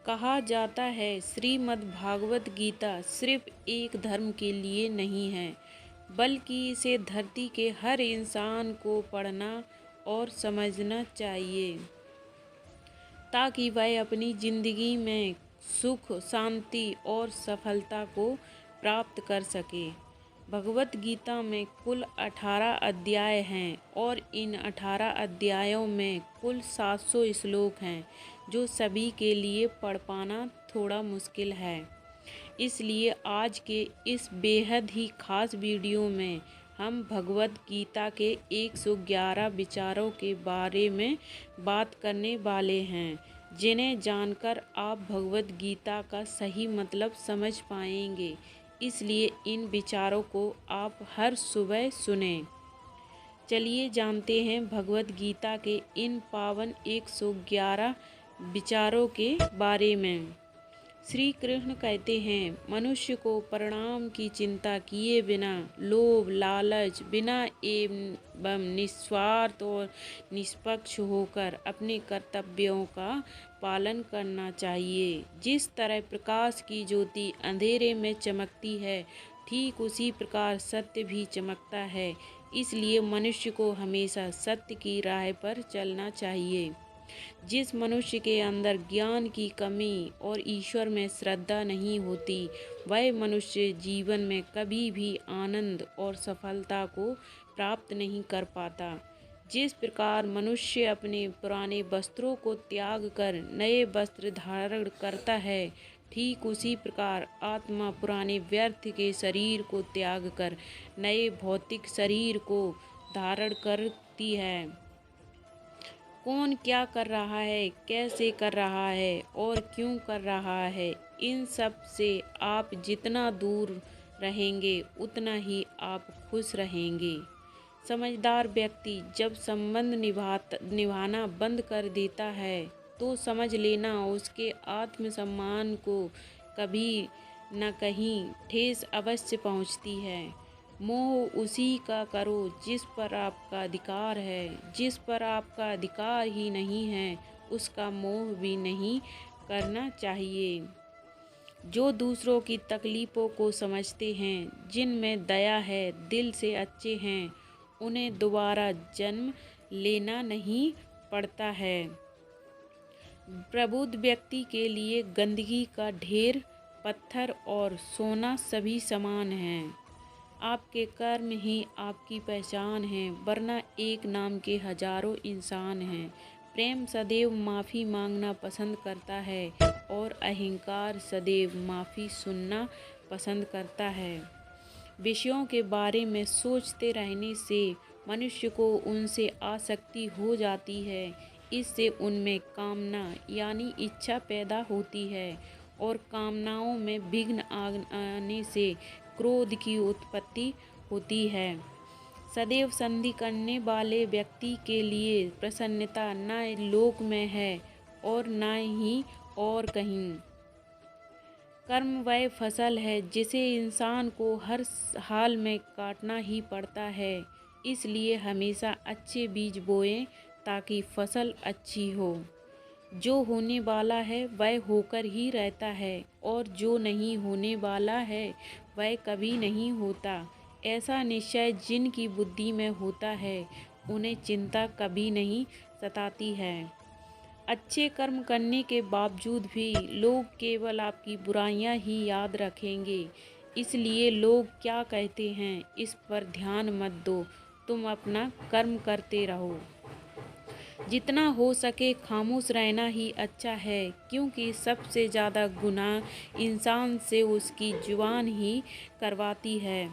कहा जाता है श्रीमद् भागवत गीता सिर्फ एक धर्म के लिए नहीं है, बल्कि इसे धरती के हर इंसान को पढ़ना और समझना चाहिए ताकि वह अपनी जिंदगी में सुख, शांति और सफलता को प्राप्त कर सके। भगवत गीता में कुल 18 अध्याय हैं और इन 18 अध्यायों में कुल 700 श्लोक हैं, जो सभी के लिए पढ़ पाना थोड़ा मुश्किल है। इसलिए आज के इस बेहद ही खास वीडियो में हम भगवत गीता के 111 विचारों के बारे में बात करने वाले हैं, जिन्हें जानकर आप भगवत गीता का सही मतलब समझ पाएंगे। इसलिए इन विचारों को आप हर सुबह सुनें। चलिए जानते हैं भगवत गीता के इन पावन 111 विचारों के बारे में। श्री कृष्ण कहते हैं, मनुष्य को परिणाम की चिंता किए बिना, लोभ लालच बिना एवं निस्वार्थ और निष्पक्ष होकर अपने कर्तव्यों का पालन करना चाहिए। जिस तरह प्रकाश की ज्योति अंधेरे में चमकती है, ठीक उसी प्रकार सत्य भी चमकता है। इसलिए मनुष्य को हमेशा सत्य की राह पर चलना चाहिए। जिस मनुष्य के अंदर ज्ञान की कमी और ईश्वर में श्रद्धा नहीं होती, वह मनुष्य जीवन में कभी भी आनंद और सफलता को प्राप्त नहीं कर पाता। जिस प्रकार मनुष्य अपने पुराने वस्त्रों को त्याग कर नए वस्त्र धारण करता है, ठीक उसी प्रकार आत्मा पुराने व्यर्थ के शरीर को त्याग कर नए भौतिक शरीर को धारण करती है। कौन क्या कर रहा है, कैसे कर रहा है और क्यों कर रहा है, इन सब से आप जितना दूर रहेंगे उतना ही आप खुश रहेंगे। समझदार व्यक्ति जब संबंध निभाना बंद कर देता है, तो समझ लेना उसके आत्मसम्मान को कभी न कहीं ठेस अवश्य पहुंचती है। मोह उसी का करो जिस पर आपका अधिकार है। जिस पर आपका अधिकार ही नहीं है, उसका मोह भी नहीं करना चाहिए। जो दूसरों की तकलीफ़ों को समझते हैं, जिनमें दया है, दिल से अच्छे हैं, उन्हें दोबारा जन्म लेना नहीं पड़ता है। प्रबुद्ध व्यक्ति के लिए गंदगी का ढेर, पत्थर और सोना सभी समान हैं। आपके कर्म ही आपकी पहचान है, वरना एक नाम के हजारों इंसान हैं। प्रेम सदैव माफ़ी मांगना पसंद करता है और अहंकार सदैव माफ़ी सुनना पसंद करता है। विषयों के बारे में सोचते रहने से मनुष्य को उनसे आसक्ति हो जाती है। इससे उनमें कामना यानी इच्छा पैदा होती है और कामनाओं में विघ्न आने से क्रोध की उत्पत्ति होती है। सदैव संधि करने वाले व्यक्ति के लिए प्रसन्नता न लोक में है और न ही और कहीं। कर्म वह फसल है जिसे इंसान को हर हाल में काटना ही पड़ता है। इसलिए हमेशा अच्छे बीज बोएं ताकि फसल अच्छी हो। जो होने वाला है वह होकर ही रहता है और जो नहीं होने वाला है वह कभी नहीं होता। ऐसा निश्चय जिनकी बुद्धि में होता है, उन्हें चिंता कभी नहीं सताती है। अच्छे कर्म करने के बावजूद भी लोग केवल आपकी बुराइयां ही याद रखेंगे। इसलिए लोग क्या कहते हैं, इस पर ध्यान मत दो, तुम अपना कर्म करते रहो। जितना हो सके खामोश रहना ही अच्छा है, क्योंकि सबसे ज़्यादा गुनाह इंसान से उसकी जुबान ही करवाती है।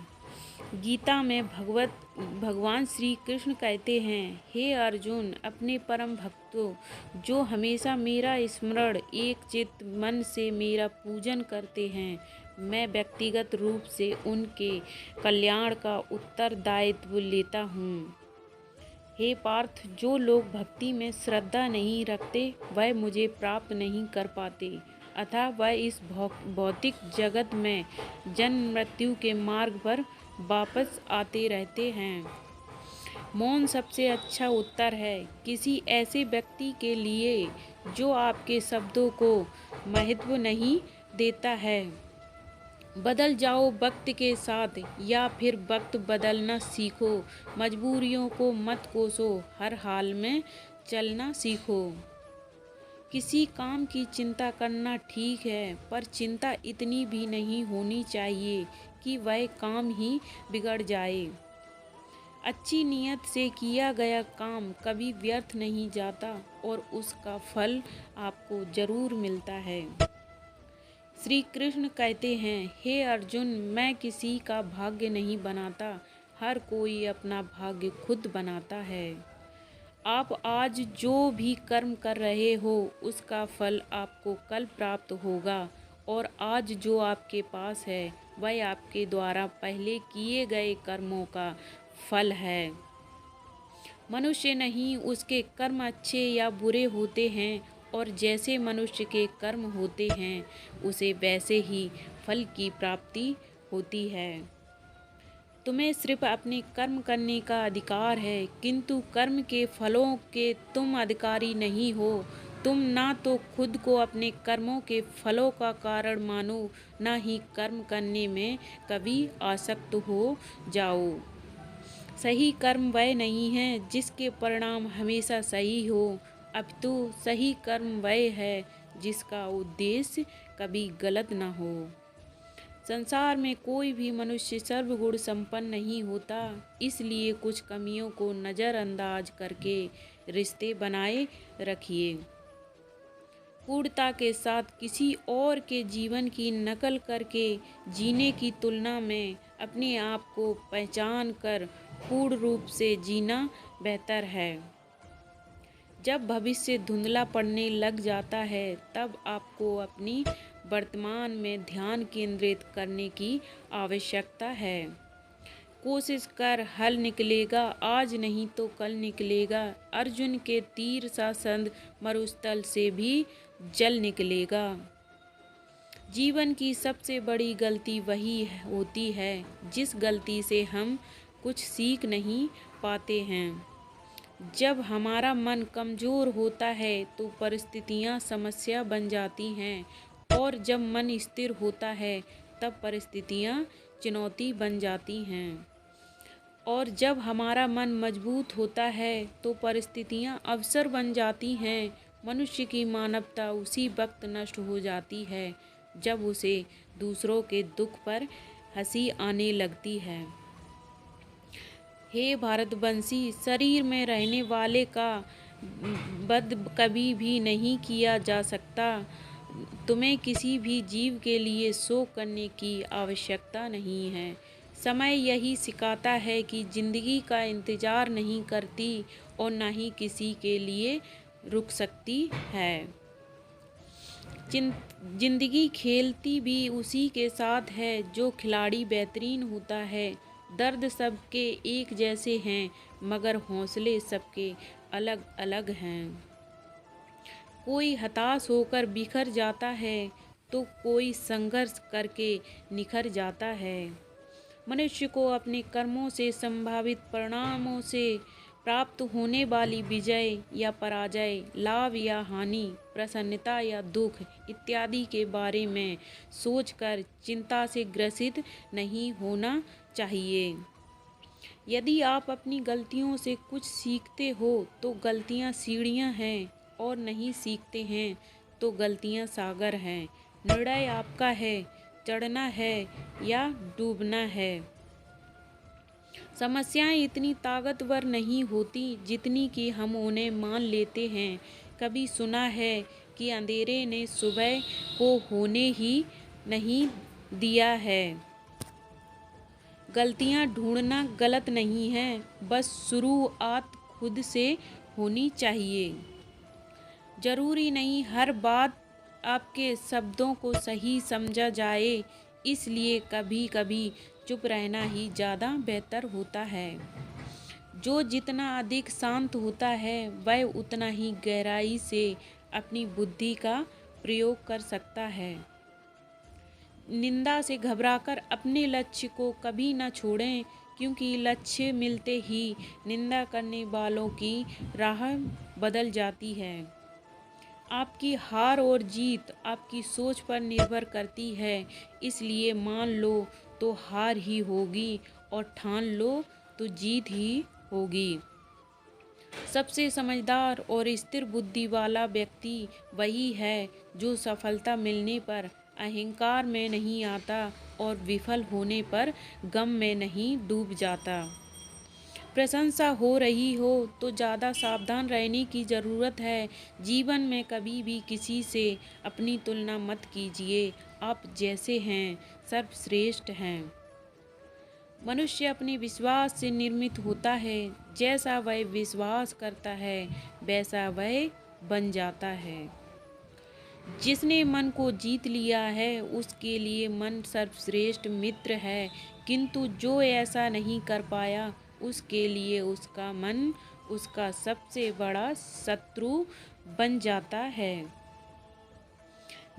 गीता में भगवान श्री कृष्ण कहते हैं, हे अर्जुन, अपने परम भक्तों, जो हमेशा मेरा स्मरण एक चित्त मन से मेरा पूजन करते हैं, मैं व्यक्तिगत रूप से उनके कल्याण का उत्तरदायित्व लेता हूँ। हे पार्थ, जो लोग भक्ति में श्रद्धा नहीं रखते वह मुझे प्राप्त नहीं कर पाते, अतः वह इस भौतिक जगत में जन्म मृत्यु के मार्ग पर वापस आते रहते हैं। मौन सबसे अच्छा उत्तर है किसी ऐसे व्यक्ति के लिए जो आपके शब्दों को महत्व नहीं देता है। बदल जाओ वक्त के साथ या फिर वक्त बदलना सीखो। मजबूरियों को मत कोसो, हर हाल में चलना सीखो। किसी काम की चिंता करना ठीक है, पर चिंता इतनी भी नहीं होनी चाहिए कि वह काम ही बिगड़ जाए। अच्छी नीयत से किया गया काम कभी व्यर्थ नहीं जाता और उसका फल आपको जरूर मिलता है। श्री कृष्ण कहते हैं, हे अर्जुन, मैं किसी का भाग्य नहीं बनाता, हर कोई अपना भाग्य खुद बनाता है। आप आज जो भी कर्म कर रहे हो उसका फल आपको कल प्राप्त होगा, और आज जो आपके पास है वह आपके द्वारा पहले किए गए कर्मों का फल है। मनुष्य नहीं, उसके कर्म अच्छे या बुरे होते हैं, और जैसे मनुष्य के कर्म होते हैं उसे वैसे ही फल की प्राप्ति होती है। तुम्हें सिर्फ अपने कर्म करने का अधिकार है, किंतु कर्म के फलों के तुम अधिकारी नहीं हो। तुम ना तो खुद को अपने कर्मों के फलों का कारण मानो, ना ही कर्म करने में कभी आसक्त हो जाओ। सही कर्म वह नहीं है जिसके परिणाम हमेशा सही हो, अपितु सही कर्म वह है जिसका उद्देश्य कभी गलत न हो। संसार में कोई भी मनुष्य सर्वगुण संपन्न नहीं होता, इसलिए कुछ कमियों को नज़रअंदाज करके रिश्ते बनाए रखिए। पूर्णता के साथ किसी और के जीवन की नकल करके जीने की तुलना में अपने आप को पहचान कर पूर्ण रूप से जीना बेहतर है। जब भविष्य धुंधला पड़ने लग जाता है तब आपको अपनी वर्तमान में ध्यान केंद्रित करने की आवश्यकता है। कोशिश कर, हल निकलेगा, आज नहीं तो कल निकलेगा। अर्जुन के तीर सा संग मरुस्थल से भी जल निकलेगा। जीवन की सबसे बड़ी गलती वही होती है जिस गलती से हम कुछ सीख नहीं पाते हैं। जब हमारा मन कमज़ोर होता है तो परिस्थितियाँ समस्या बन जाती हैं, और जब मन स्थिर होता है तब परिस्थितियाँ चुनौती बन जाती हैं। और जब हमारा मन मजबूत होता है तो परिस्थितियाँ अवसर बन जाती हैं। मनुष्य की मानवता उसी वक्त नष्ट हो जाती है जब उसे दूसरों के दुख पर हंसी आने लगती है। हे भारतवंशी, शरीर में रहने वाले का वध कभी भी नहीं किया जा सकता। तुम्हें किसी भी जीव के लिए शोक करने की आवश्यकता नहीं है। समय यही सिखाता है कि जिंदगी का इंतजार नहीं करती और न ही किसी के लिए रुक सकती है। जिंदगी खेलती भी उसी के साथ है जो खिलाड़ी बेहतरीन होता है। दर्द सबके एक जैसे हैं, मगर हौसले सबके अलग अलग हैं। कोई हताश होकर बिखर जाता है तो कोई संघर्ष करके निखर जाता है। मनुष्य को अपने कर्मों से संभावित परिणामों से प्राप्त होने वाली विजय या पराजय, लाभ या हानि, प्रसन्नता या दुख इत्यादि के बारे में सोचकर चिंता से ग्रसित नहीं होना चाहिए। यदि आप अपनी गलतियों से कुछ सीखते हो तो गलतियां सीढ़ियां हैं, और नहीं सीखते हैं तो गलतियां सागर हैं। निर्णय आपका है, चढ़ना है या डूबना है। समस्याएं इतनी ताकतवर नहीं होती जितनी कि हम उन्हें मान लेते हैं। कभी सुना है कि अंधेरे ने सुबह को होने ही नहीं दिया है। गलतियां ढूंढना गलत नहीं है, बस शुरुआत खुद से होनी चाहिए। जरूरी नहीं हर बात आपके शब्दों को सही समझा जाए, इसलिए कभी कभी चुप रहना ही ज़्यादा बेहतर होता है। जो जितना अधिक शांत होता है वह उतना ही गहराई से अपनी बुद्धि का प्रयोग कर सकता है। निंदा से घबराकर अपने लक्ष्य को कभी न छोड़ें, क्योंकि लक्ष्य मिलते ही निंदा करने वालों की राह बदल जाती है। आपकी हार और जीत आपकी सोच पर निर्भर करती है, इसलिए मान लो तो हार ही होगी और ठान लो तो जीत ही होगी। सबसे समझदार और स्थिर बुद्धि वाला व्यक्ति वही है जो सफलता मिलने पर अहंकार में नहीं आता और विफल होने पर गम में नहीं डूब जाता। प्रशंसा हो रही हो तो ज़्यादा सावधान रहने की ज़रूरत है। जीवन में कभी भी किसी से अपनी तुलना मत कीजिए। आप जैसे हैं सर्वश्रेष्ठ हैं। मनुष्य अपने विश्वास से निर्मित होता है। जैसा वह विश्वास करता है वैसा वह बन जाता है। जिसने मन को जीत लिया है उसके लिए मन सर्वश्रेष्ठ मित्र है, किंतु जो ऐसा नहीं कर पाया उसके लिए उसका मन उसका सबसे बड़ा शत्रु बन जाता है।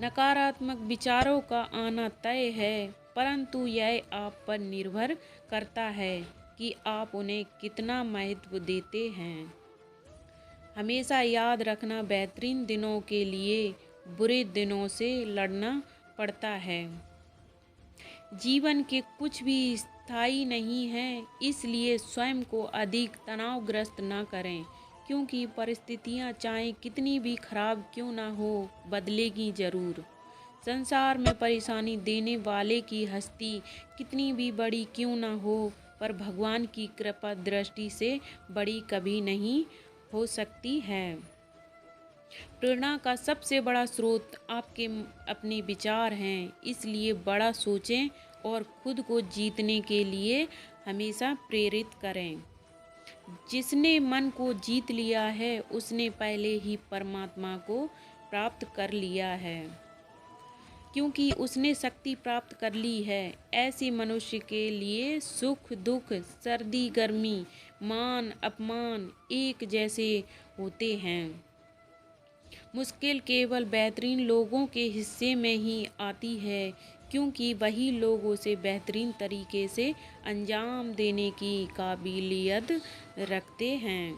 नकारात्मक विचारों का आना तय है, परंतु यह आप पर निर्भर करता है कि आप उन्हें कितना महत्व देते हैं। हमेशा याद रखना, बेहतरीन दिनों के लिए बुरे दिनों से लड़ना पड़ता है। जीवन के कुछ भी स्थायी नहीं है, इसलिए स्वयं को अधिक तनावग्रस्त न करें, क्योंकि परिस्थितियां चाहे कितनी भी खराब क्यों ना हो बदलेगी जरूर। संसार में परेशानी देने वाले की हस्ती कितनी भी बड़ी क्यों ना हो, पर भगवान की कृपा दृष्टि से बड़ी कभी नहीं हो सकती है। प्रेरणा का सबसे बड़ा स्रोत आपके अपने विचार हैं, इसलिए बड़ा सोचें और खुद को जीतने के लिए हमेशा प्रेरित करें। जिसने मन को जीत लिया है उसने पहले ही परमात्मा को प्राप्त कर लिया है, क्योंकि उसने शक्ति प्राप्त कर ली है। ऐसे मनुष्य के लिए सुख दुख, सर्दी गर्मी, मान अपमान एक जैसे होते हैं। मुश्किल केवल बेहतरीन लोगों के हिस्से में ही आती है, क्योंकि वही लोग उसे बेहतरीन तरीके से अंजाम देने की काबिलियत रखते हैं।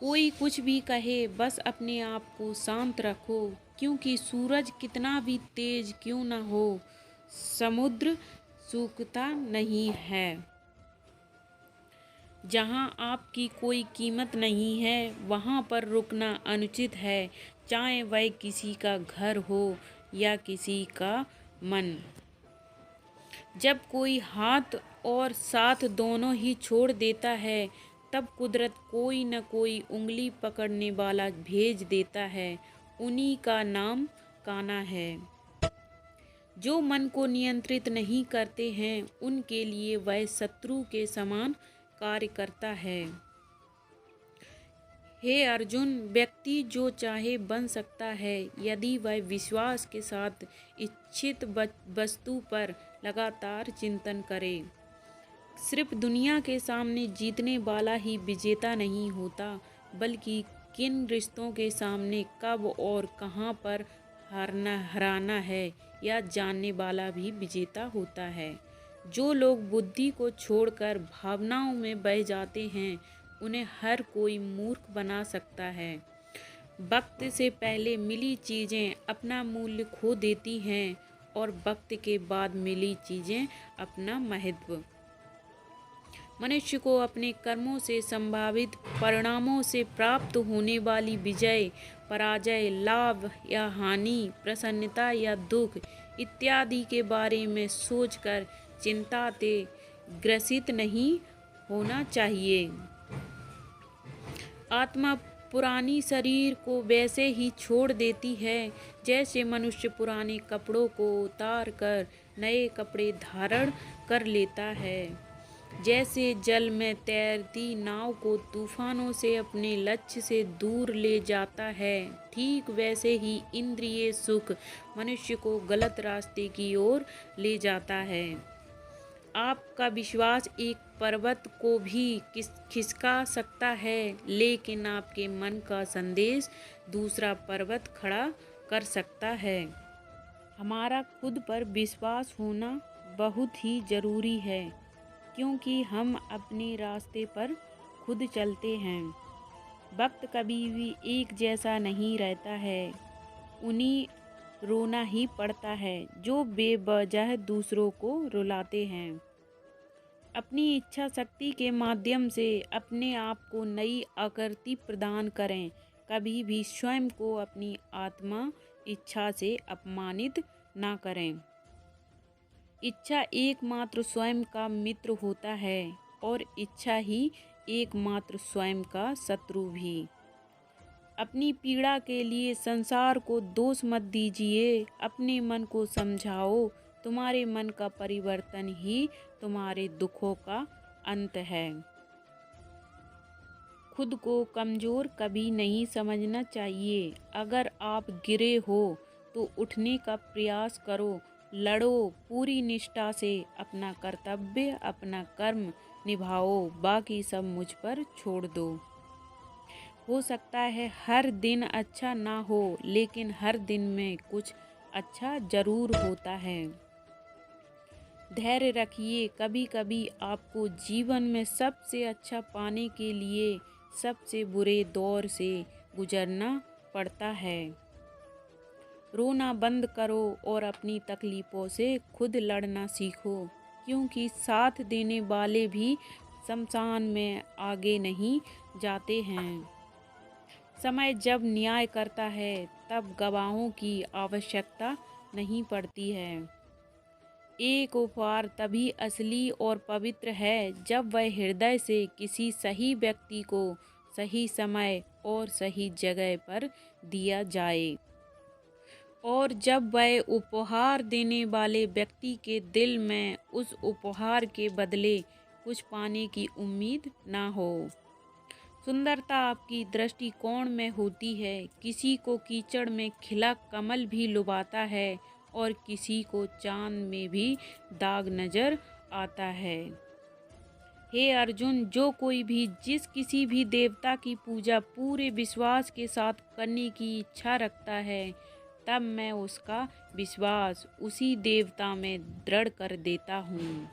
कोई कुछ भी कहे, बस अपने आप को शांत रखो, क्योंकि सूरज कितना भी तेज क्यों न हो, समुद्र सूखता नहीं है। जहाँ आपकी कोई कीमत नहीं है वहाँ पर रुकना अनुचित है, चाहे वह किसी का घर हो या किसी का मन। जब कोई हाथ और साथ दोनों ही छोड़ देता है तब कुदरत कोई न कोई उंगली पकड़ने वाला भेज देता है, उन्हीं का नाम कान्हा है। जो मन को नियंत्रित नहीं करते हैं उनके लिए वह शत्रु के समान कार्य करता है। हे अर्जुन, व्यक्ति जो चाहे बन सकता है यदि वह विश्वास के साथ इच्छित वस्तु पर लगातार चिंतन करे। सिर्फ दुनिया के सामने जीतने वाला ही विजेता नहीं होता, बल्कि किन रिश्तों के सामने कब और कहां पर हराना है यह जानने वाला भी विजेता होता है। जो लोग बुद्धि को छोड़कर भावनाओं में बह जाते हैं उन्हें हर कोई मूर्ख बना सकता है। वक्त से पहले मिली चीज़ें अपना मूल्य खो देती हैं और वक्त के बाद मिली चीज़ें अपना महत्व। मनुष्य को अपने कर्मों से संभावित परिणामों से प्राप्त होने वाली विजय, पराजय, लाभ या हानि, प्रसन्नता या दुख इत्यादि के बारे में सोचकर चिंता से ग्रसित नहीं होना चाहिए। आत्मा पुरानी शरीर को वैसे ही छोड़ देती है जैसे मनुष्य पुराने कपड़ों को उतार कर नए कपड़े धारण कर लेता है। जैसे जल में तैरती नाव को तूफानों से अपने लक्ष्य से दूर ले जाता है, ठीक वैसे ही इंद्रिय सुख मनुष्य को गलत रास्ते की ओर ले जाता है। आपका विश्वास एक पर्वत को भी खिसका सकता है, लेकिन आपके मन का संदेश दूसरा पर्वत खड़ा कर सकता है। हमारा खुद पर विश्वास होना बहुत ही ज़रूरी है, क्योंकि हम अपने रास्ते पर खुद चलते हैं। वक्त कभी भी एक जैसा नहीं रहता है, उन्हीं रोना ही पड़ता है जो बेवजह दूसरों को रुलाते हैं। अपनी इच्छा शक्ति के माध्यम से अपने आप को नई आकृति प्रदान करें। कभी भी स्वयं को अपनी आत्मा इच्छा से अपमानित ना करें। इच्छा एकमात्र स्वयं का मित्र होता है और इच्छा ही एकमात्र स्वयं का शत्रु भी। अपनी पीड़ा के लिए संसार को दोष मत दीजिए, अपने मन को समझाओ। तुम्हारे मन का परिवर्तन ही तुम्हारे दुखों का अंत है। खुद को कमज़ोर कभी नहीं समझना चाहिए। अगर आप गिरे हो तो उठने का प्रयास करो, लड़ो पूरी निष्ठा से, अपना कर्तव्य अपना कर्म निभाओ, बाकी सब मुझ पर छोड़ दो। हो सकता है हर दिन अच्छा ना हो, लेकिन हर दिन में कुछ अच्छा ज़रूर होता है। धैर्य रखिए, कभी कभी आपको जीवन में सबसे अच्छा पाने के लिए सबसे बुरे दौर से गुजरना पड़ता है। रोना बंद करो और अपनी तकलीफ़ों से खुद लड़ना सीखो, क्योंकि साथ देने वाले भी शमशान में आगे नहीं जाते हैं। समय जब न्याय करता है तब गवाहों की आवश्यकता नहीं पड़ती है। एक उपहार तभी असली और पवित्र है जब वह हृदय से किसी सही व्यक्ति को सही समय और सही जगह पर दिया जाए, और जब वह उपहार देने वाले व्यक्ति के दिल में उस उपहार के बदले कुछ पाने की उम्मीद ना हो। सुंदरता आपकी दृष्टिकोण में होती है। किसी को कीचड़ में खिला कमल भी लुभाता है और किसी को चांद में भी दाग नजर आता है। हे अर्जुन, जो कोई भी जिस किसी भी देवता की पूजा पूरे विश्वास के साथ करने की इच्छा रखता है, तब मैं उसका विश्वास उसी देवता में दृढ़ कर देता हूँ।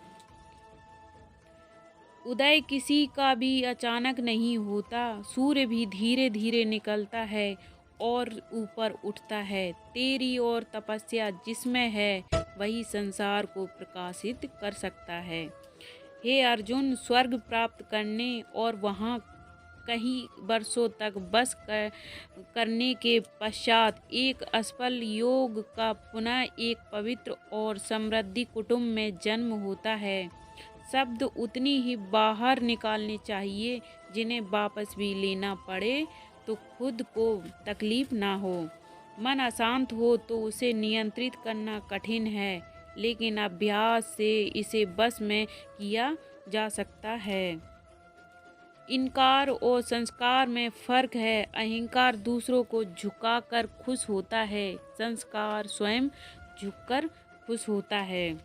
उदय किसी का भी अचानक नहीं होता। सूर्य भी धीरे धीरे निकलता है और ऊपर उठता है। तेरी और तपस्या जिसमें है वही संसार को प्रकाशित कर सकता है। हे अर्जुन, स्वर्ग प्राप्त करने और वहाँ कई वर्षों तक बस करने के पश्चात एक असफल योग का पुनः एक पवित्र और समृद्धि कुटुंब में जन्म होता है। शब्द उतनी ही बाहर निकालने चाहिए जिन्हें वापस भी लेना पड़े तो खुद को तकलीफ ना हो। मन अशांत हो तो उसे नियंत्रित करना कठिन है, लेकिन अभ्यास से इसे बस में किया जा सकता है। इनकार और संस्कार में फर्क है। अहंकार दूसरों को झुकाकर खुश होता है, संस्कार स्वयं झुककर खुश होता है।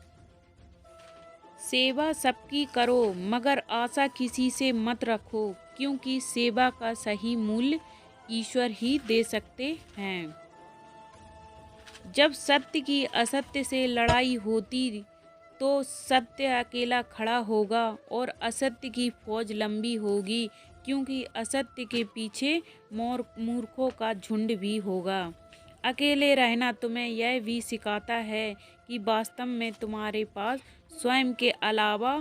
सेवा सबकी करो, मगर आशा किसी से मत रखो, क्योंकि सेवा का सही मूल्य ईश्वर ही दे सकते हैं। जब सत्य की असत्य से लड़ाई होती तो सत्य अकेला खड़ा होगा और असत्य की फौज लंबी होगी, क्योंकि असत्य के पीछे मूर्खों का झुंड भी होगा। अकेले रहना तुम्हें यह भी सिखाता है कि वास्तव में तुम्हारे पास स्वयं के अलावा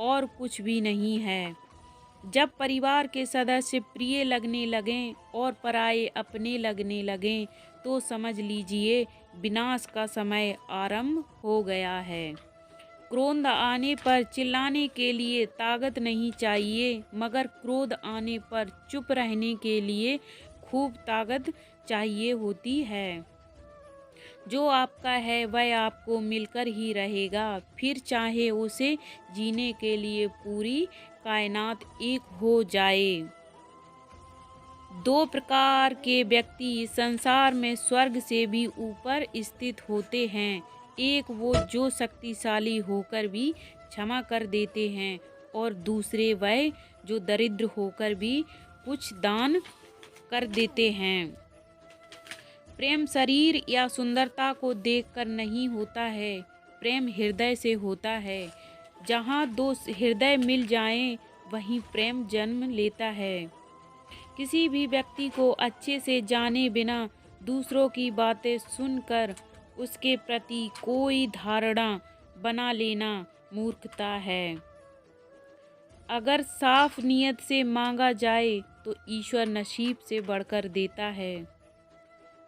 और कुछ भी नहीं है। जब परिवार के सदस्य प्रिय लगने लगें और पराये अपने लगने लगें, तो समझ लीजिए विनाश का समय आरंभ हो गया है। क्रोध आने पर चिल्लाने के लिए ताकत नहीं चाहिए, मगर क्रोध आने पर चुप रहने के लिए खूब ताकत चाहिए होती है। जो आपका है वह आपको मिलकर ही रहेगा, फिर चाहे उसे जीने के लिए पूरी कायनात एक हो जाए। दो प्रकार के व्यक्ति संसार में स्वर्ग से भी ऊपर स्थित होते हैं। एक वो जो शक्तिशाली होकर भी क्षमा कर देते हैं, और दूसरे वह जो दरिद्र होकर भी कुछ दान कर देते हैं। प्रेम शरीर या सुंदरता को देखकर नहीं होता है, प्रेम हृदय से होता है। जहाँ दो हृदय मिल जाएं, वहीं प्रेम जन्म लेता है। किसी भी व्यक्ति को अच्छे से जाने बिना दूसरों की बातें सुनकर उसके प्रति कोई धारणा बना लेना मूर्खता है। अगर साफ नियत से मांगा जाए तो ईश्वर नसीब से बढ़कर देता है।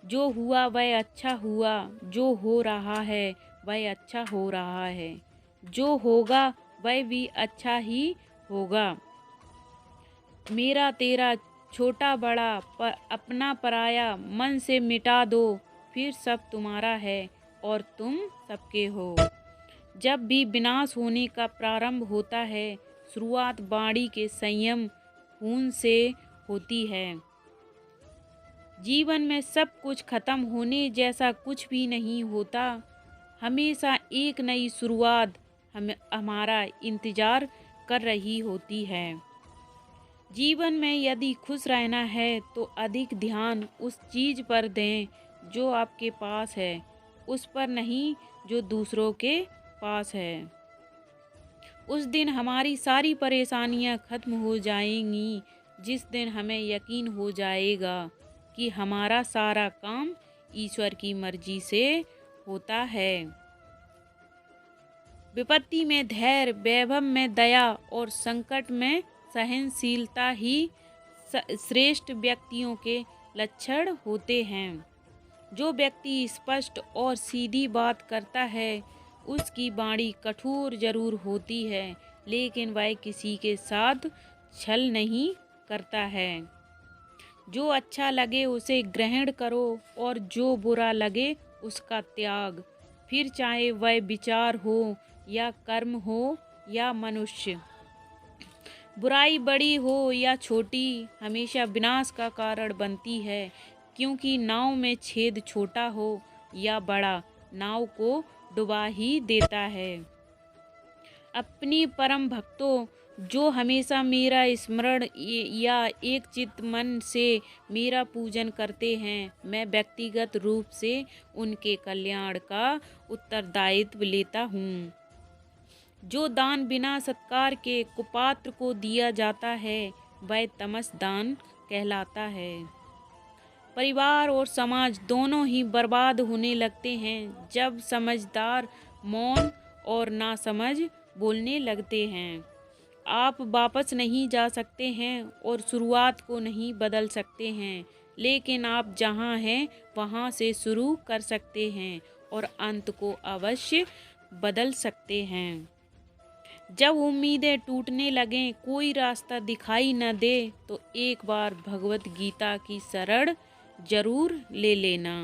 जो हुआ वह अच्छा हुआ, जो हो रहा है वह अच्छा हो रहा है, जो होगा वह भी अच्छा ही होगा। मेरा तेरा, छोटा बड़ा, अपना पराया मन से मिटा दो, फिर सब तुम्हारा है और तुम सबके हो। जब भी विनाश होने का प्रारंभ होता है, शुरुआत वाणी के संयम खून से होती है। जीवन में सब कुछ खत्म होने जैसा कुछ भी नहीं होता। हमेशा एक नई शुरुआत हमारा इंतजार कर रही होती है। जीवन में यदि खुश रहना है तो अधिक ध्यान उस चीज़ पर दें जो आपके पास है, उस पर नहीं जो दूसरों के पास है। उस दिन हमारी सारी परेशानियां खत्म हो जाएंगी, जिस दिन हमें यकीन हो जाएगा कि हमारा सारा काम ईश्वर की मर्जी से होता है। विपत्ति में धैर्य, वैभव में दया और संकट में सहनशीलता ही श्रेष्ठ व्यक्तियों के लक्षण होते हैं। जो व्यक्ति स्पष्ट और सीधी बात करता है, उसकी वाणी कठोर जरूर होती है, लेकिन वह किसी के साथ छल नहीं करता है। जो अच्छा लगे उसे ग्रहण करो और जो बुरा लगे उसका त्याग, फिर चाहे वह विचार हो या कर्म हो या मनुष्य। बुराई बड़ी हो या छोटी हमेशा विनाश का कारण बनती है, क्योंकि नाव में छेद छोटा हो या बड़ा नाव को डुबा ही देता है। अपनी परम भक्तों, जो हमेशा मेरा स्मरण या एक चित्त मन से मेरा पूजन करते हैं, मैं व्यक्तिगत रूप से उनके कल्याण का उत्तरदायित्व लेता हूँ। जो दान बिना सत्कार के कुपात्र को दिया जाता है, वह तमस दान कहलाता है। परिवार और समाज दोनों ही बर्बाद होने लगते हैं जब समझदार मौन और नासमझ बोलने लगते हैं। आप वापस नहीं जा सकते हैं और शुरुआत को नहीं बदल सकते हैं, लेकिन आप जहां हैं वहां से शुरू कर सकते हैं और अंत को अवश्य बदल सकते हैं। जब उम्मीदें टूटने लगें, कोई रास्ता दिखाई न दे, तो एक बार भगवत गीता की शरण जरूर ले लेना।